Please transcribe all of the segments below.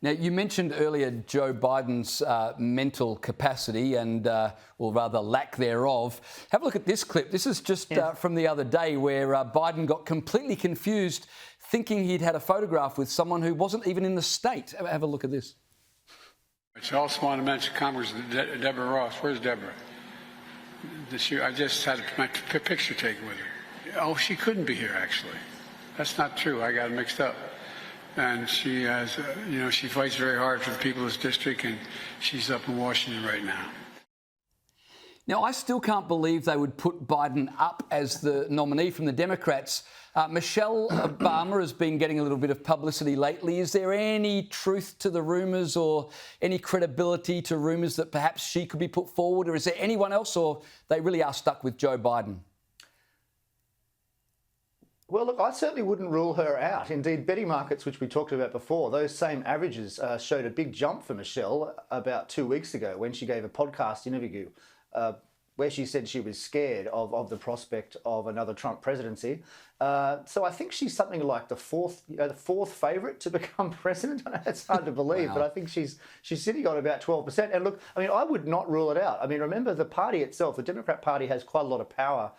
Now, you mentioned earlier Joe Biden's mental capacity and, or rather lack thereof. Have a look at this clip. This is just from the other day where Biden got completely confused thinking he'd had a photograph with someone who wasn't even in the state. Have a look at this. I also want to mention Congresswoman Deborah Ross. Where's Deborah? I just had my picture taken with her. Oh, she couldn't be here, actually. That's not true. I got mixed up. And she has, she fights very hard for the people of this district, and she's up in Washington right now. Now, I still can't believe they would put Biden up as the nominee from the Democrats. Michelle Obama has been getting a little bit of publicity lately. Is there any truth to the rumours or any credibility to rumours that perhaps she could be put forward? Or is there anyone else, or they really are stuck with Joe Biden? Well, look, I certainly wouldn't rule her out. Indeed, betting markets, which we talked about before, those same averages showed a big jump for Michelle about 2 weeks ago when she gave a podcast interview where she said she was scared of the prospect of another Trump presidency. So I think she's something like the fourth favourite to become president. I know it's hard to believe, but I think she's sitting on about 12%. And look, I mean, I would not rule it out. I mean, remember the party itself, the Democrat Party has quite a lot of power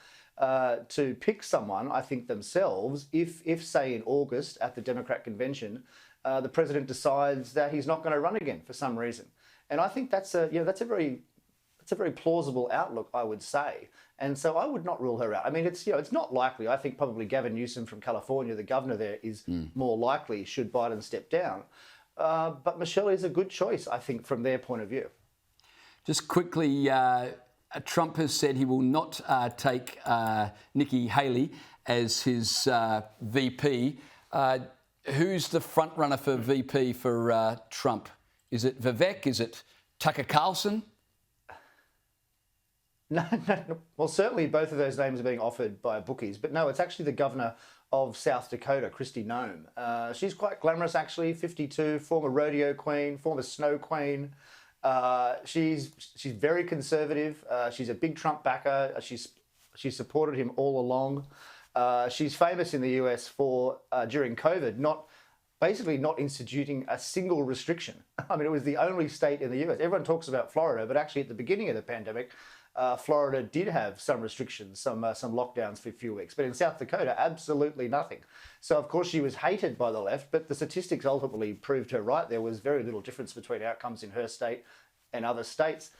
to pick someone, I think, themselves, if say in August at the Democrat convention, the president decides that he's not going to run again for some reason. And I think that's a very plausible outlook, I would say. And so I would not rule her out. I mean, it's not likely. I think probably Gavin Newsom from California, the governor there, is more likely should Biden step down. But Michelle is a good choice, I think, from their point of view. Just quickly, Trump has said he will not take Nikki Haley as his VP. Who's the front runner for VP for Trump? Is it Vivek? Is it Tucker Carlson? No. Well, certainly both of those names are being offered by bookies. But no, it's actually the governor of South Dakota, Kristi Noem. She's quite glamorous, actually, 52, former rodeo queen, former snow queen. She's very conservative. She's a big Trump backer. She's supported him all along. She's famous in the US for during COVID basically not instituting a single restriction. I mean, it was the only state in the US. Everyone talks about Florida, but actually at the beginning of the pandemic, Florida did have some restrictions, some lockdowns for a few weeks. But in South Dakota, absolutely nothing. So, of course, she was hated by the left, but the statistics ultimately proved her right. There was very little difference between outcomes in her state and other states.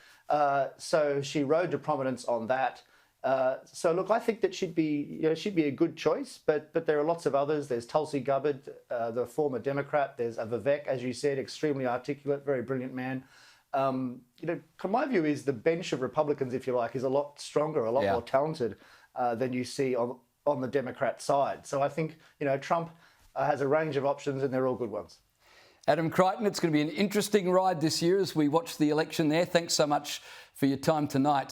So she rode to prominence on that. So, look, I think that she'd be a good choice, but there are lots of others. There's Tulsi Gabbard, the former Democrat. There's Vivek, as you said, extremely articulate, very brilliant man. My view is the bench of Republicans, if you like, is a lot stronger, a lot more talented than you see on the Democrat side. So I think, Trump has a range of options and they're all good ones. Adam Crichton, it's going to be an interesting ride this year as we watch the election there. Thanks so much for your time tonight.